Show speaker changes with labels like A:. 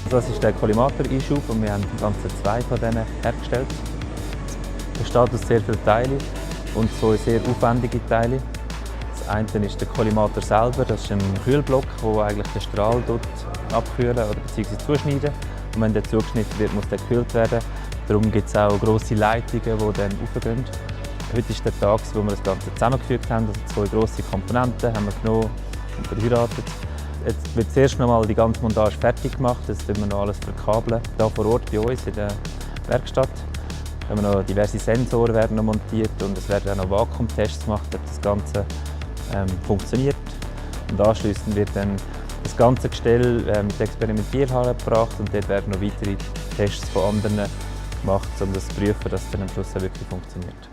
A: Das ist der Kollimator-Einschub und wir haben ganze 2 von denen hergestellt. Er besteht aus sehr vielen Teilen und 2 sehr aufwendige Teile. Das eine ist der Kollimator selber, das ist ein Kühlblock, der eigentlich den Strahl abkühlen oder bzw. zuschneiden. Und wenn der zugeschnitten wird, muss der gekühlt werden. Darum gibt es auch grosse Leitungen, die dann raufgehen. Heute ist der Tag, wo wir das Ganze zusammengefügt haben. Also 2 grosse Komponenten haben wir genommen und verheiratet. Jetzt wird zuerst noch mal die ganze Montage fertig gemacht. Jetzt tun wir noch alles verkabeln. Hier vor Ort bei uns in der Werkstatt. Wir haben noch diverse Sensoren werden noch montiert und es werden auch noch Vakuumtests gemacht, ob das Ganze funktioniert. Und anschliessend wird dann das ganze Gestell mit der Experimentierhalle gebracht und dort werden noch weitere Tests von anderen gemacht, um das zu prüfen, dass es dann am Schluss auch wirklich funktioniert.